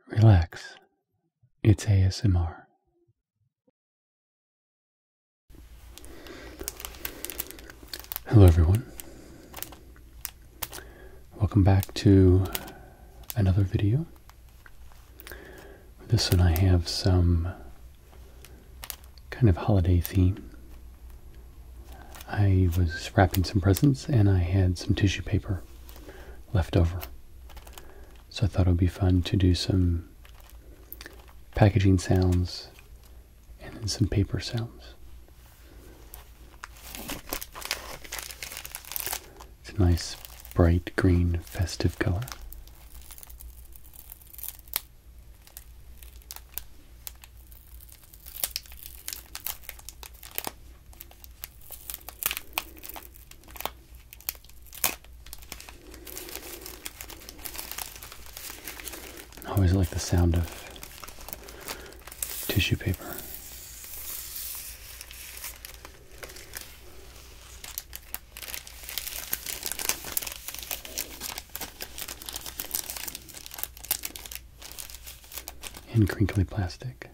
Relax. It's ASMR. Hello everyone. Welcome back to another video. This one I have some kind of holiday theme. I was wrapping some presents and I had some tissue paper left over. So I thought it would be fun to do some packaging sounds and then some paper sounds. It's a nice bright green festive color. I always like the sound of tissue paper. And crinkly plastic.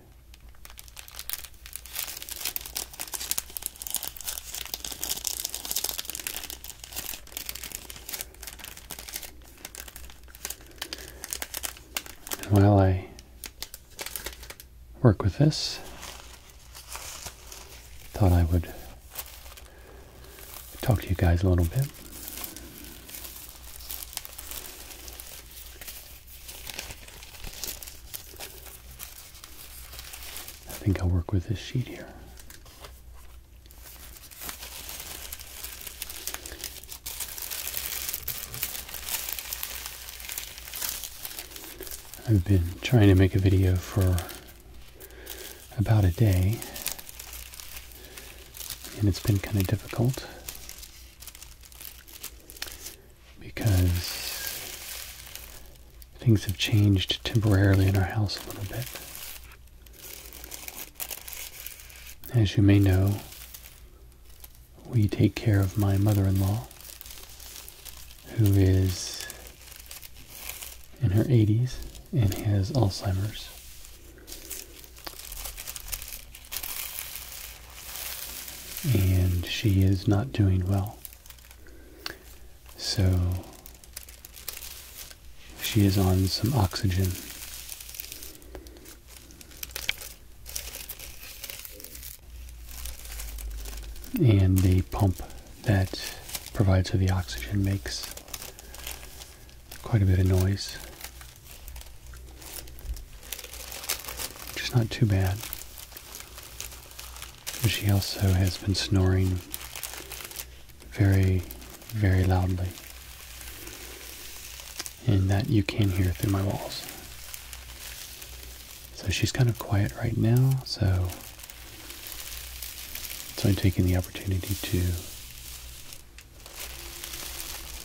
And while I work with this, thought I would talk to you guys a little bit. I think I'll work with this sheet here. I've been trying to make a video for about a day, and it's been kind of difficult because things have changed temporarily in our house a little bit. As you may know, we take care of my mother-in-law, who is in her 80s and has Alzheimer's. And she is not doing well. So she is on some oxygen. And the pump that provides her the oxygen makes quite a bit of noise. Which is not too bad. But she also has been snoring very, very loudly. And that you can hear through my walls. So she's kind of quiet right now, so I'm taking the opportunity to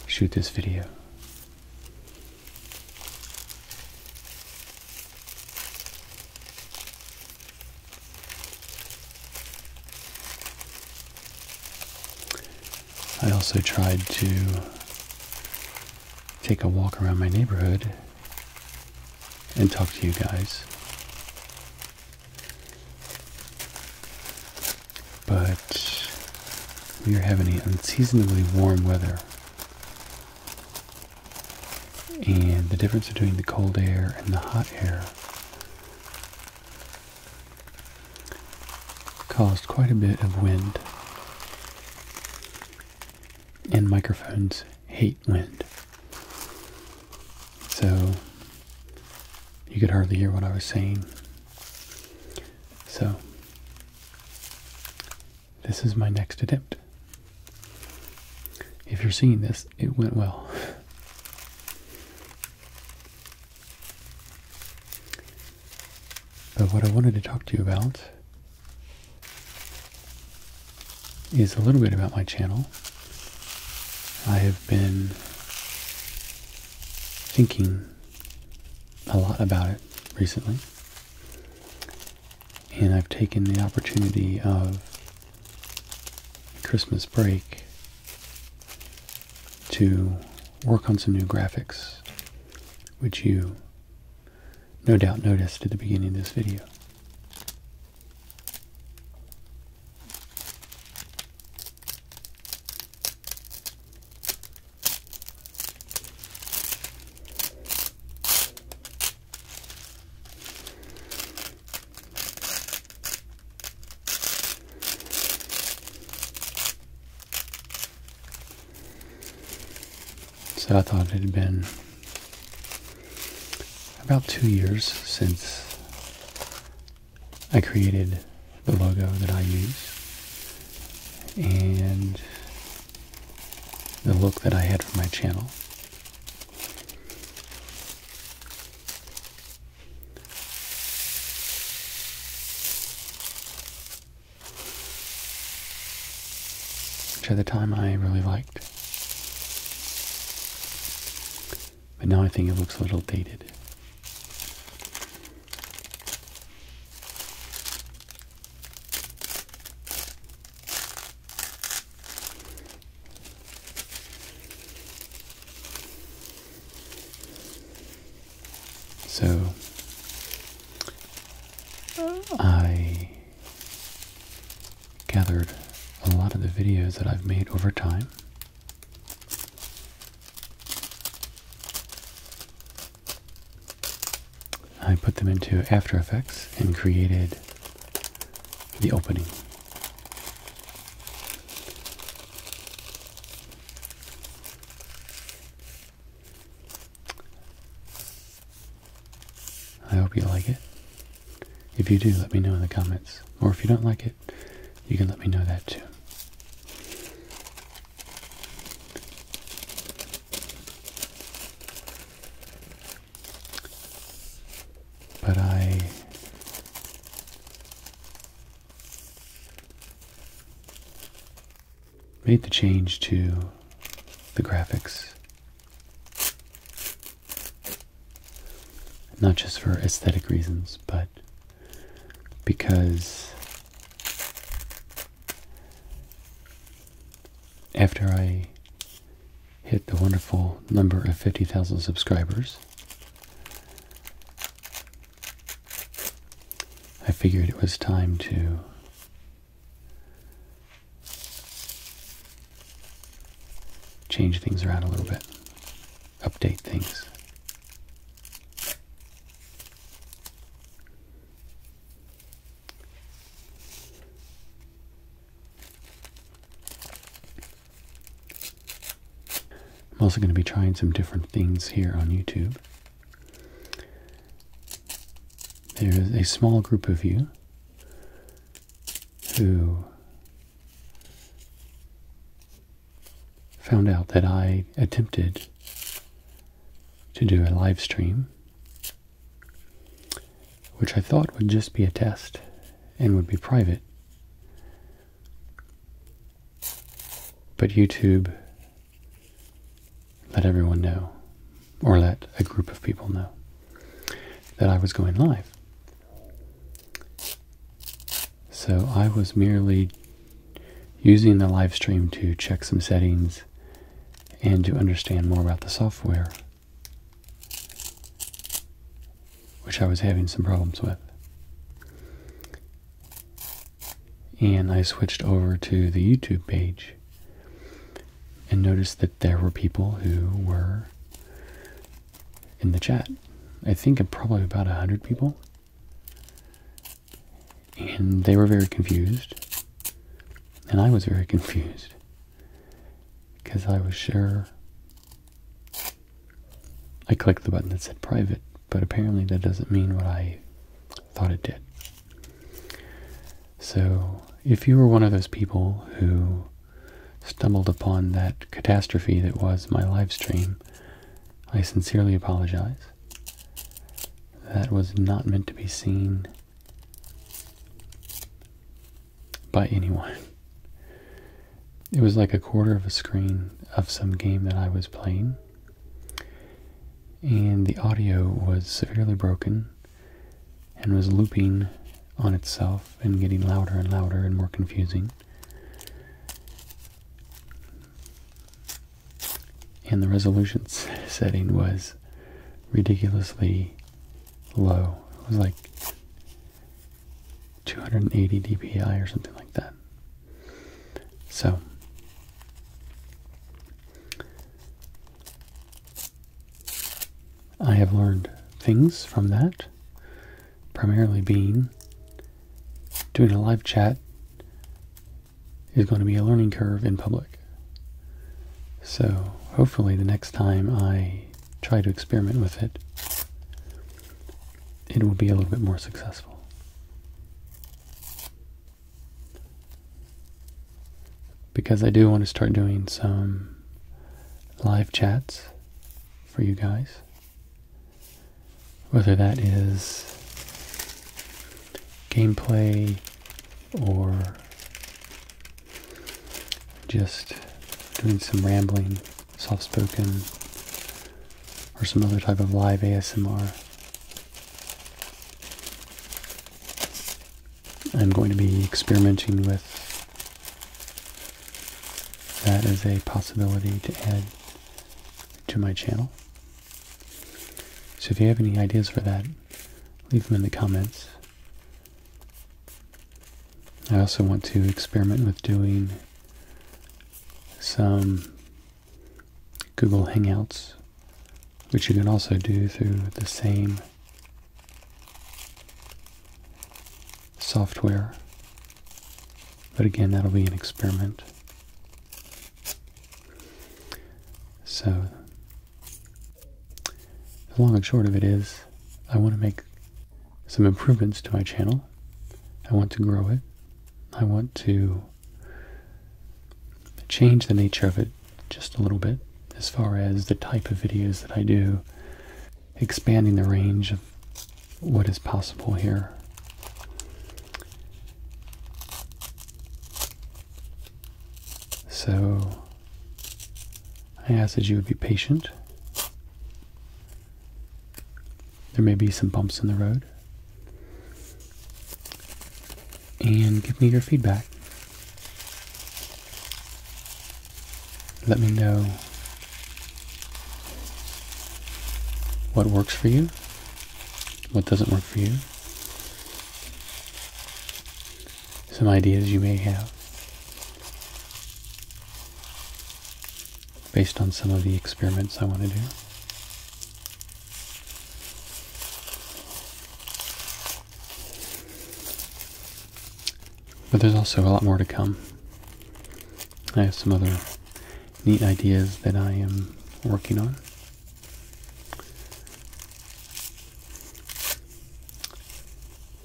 shoot this video. I also tried to take a walk around my neighborhood and talk to you guys. But we are having unseasonably warm weather. And the difference between the cold air and the hot air caused quite a bit of wind. And microphones hate wind. So you could hardly hear what I was saying. So this is my next attempt. If you're seeing this, it went well. But what I wanted to talk to you about is a little bit about my channel. I have been thinking a lot about it recently, and I've taken the opportunity of Christmas break to work on some new graphics, which you no doubt noticed at the beginning of this video. So I thought it had been about 2 years since I created the logo that I use and the look that I had for my channel. Which at the time I really liked. But now I think it looks a little dated. So I gathered a lot of the videos that I've made over time. I put them into After Effects and created the opening. I hope you like it. If you do, let me know in the comments. Or if you don't like it, you can let me know that too. But I made the change to the graphics, not just for aesthetic reasons, but because after I hit the wonderful number of 50,000 subscribers, I figured it was time to change things around a little bit, update things. I'm also going to be trying some different things here on YouTube. There's a small group of you who found out that I attempted to do a live stream, which I thought would just be a test and would be private. But YouTube let everyone know, or let a group of people know, that I was going live. So I was merely using the live stream to check some settings and to understand more about the software, which I was having some problems with. And I switched over to the YouTube page and noticed that there were people who were in the chat. I think probably about 100 people. And they were very confused. And I was very confused. Because I was sure I clicked the button that said private, but apparently that doesn't mean what I thought it did. So if you were one of those people who stumbled upon that catastrophe that was my live stream, I sincerely apologize. That was not meant to be seen by anyone. It was like a quarter of a screen of some game that I was playing, and the audio was severely broken and was looping on itself and getting louder and louder and more confusing. And the resolution setting was ridiculously low. It was like 280 dpi or something like that. So I have learned things from that, primarily being doing a live chat is going to be a learning curve in public. So hopefully the next time I try to experiment with it, it will be a little bit more successful. Because I do want to start doing some live chats for you guys. Whether that is gameplay or just doing some rambling, soft-spoken, or some other type of live ASMR. I'm going to be experimenting with that as a possibility to add to my channel. So if you have any ideas for that, leave them in the comments. I also want to experiment with doing some Google Hangouts, which you can also do through the same software. But again, that'll be an experiment. So the long and short of it is, I want to make some improvements to my channel. I want to grow it. I want to change the nature of it just a little bit as far as the type of videos that I do, expanding the range of what is possible here. So I ask that you would be patient. There may be some bumps in the road. And give me your feedback. Let me know what works for you, what doesn't work for you, some ideas you may have based on some of the experiments I want to do. But there's also a lot more to come. I have some other neat ideas that I am working on.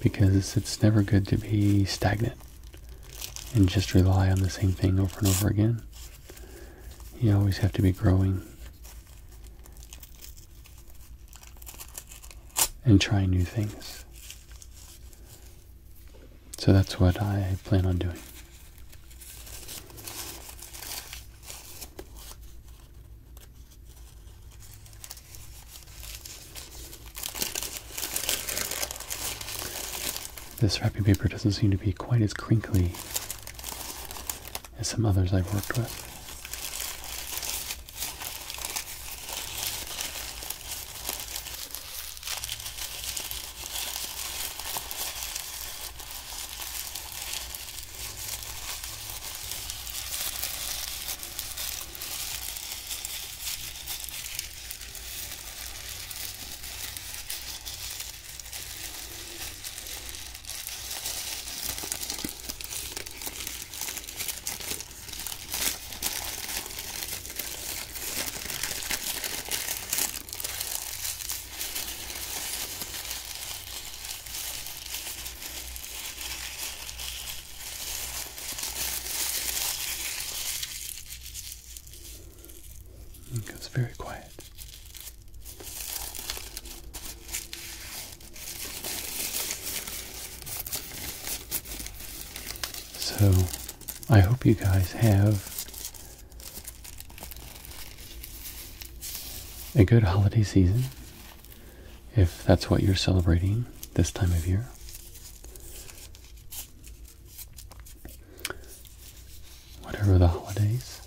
Because it's never good to be stagnant and just rely on the same thing over and over again. You always have to be growing and trying new things. So that's what I plan on doing. This wrapping paper doesn't seem to be quite as crinkly as some others I've worked with. It goes very quiet. So, I hope you guys have a good holiday season, if that's what you're celebrating this time of year. Whatever the holidays,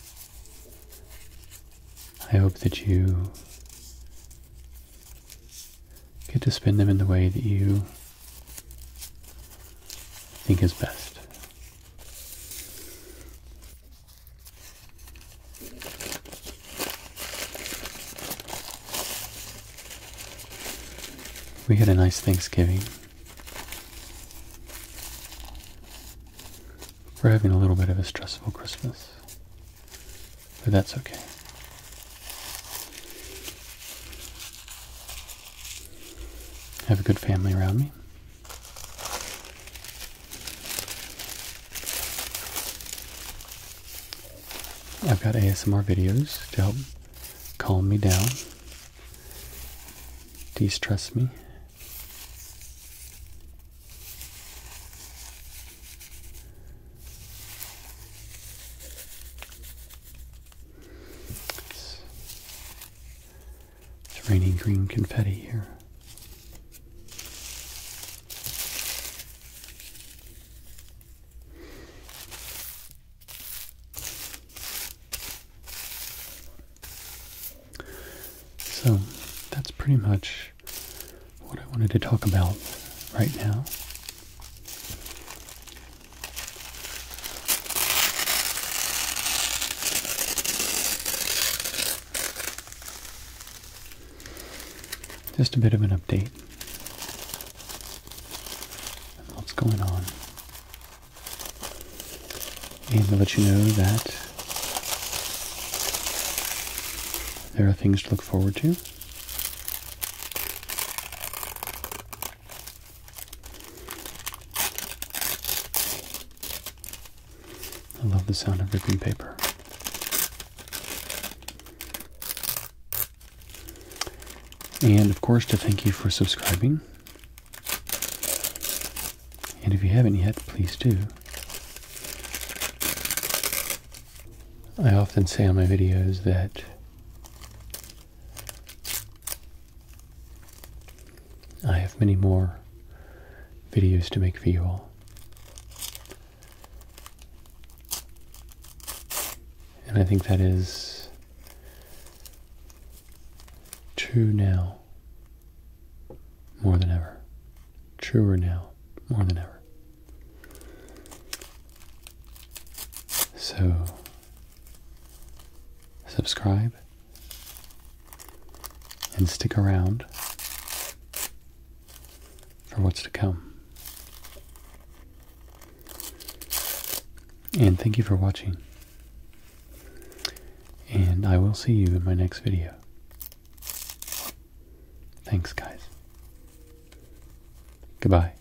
I hope that you get to spend them in the way that you think is best. We had a nice Thanksgiving. We're having a little bit of a stressful Christmas, but that's okay. I have a good family around me. I've got ASMR videos to help calm me down, de-stress me. It's raining green confetti here. So that's pretty much what I wanted to talk about right now. Just a bit of an update on what's going on. And to let you know that there are things to look forward to. I love the sound of ripping paper. And of course, to thank you for subscribing. And if you haven't yet, please do. I often say on my videos that I have many more videos to make for you all. And I think that is true now more than ever. Truer now more than ever. So, subscribe and stick around for what's to come. And thank you for watching. And I will see you in my next video. Thanks, guys. Goodbye.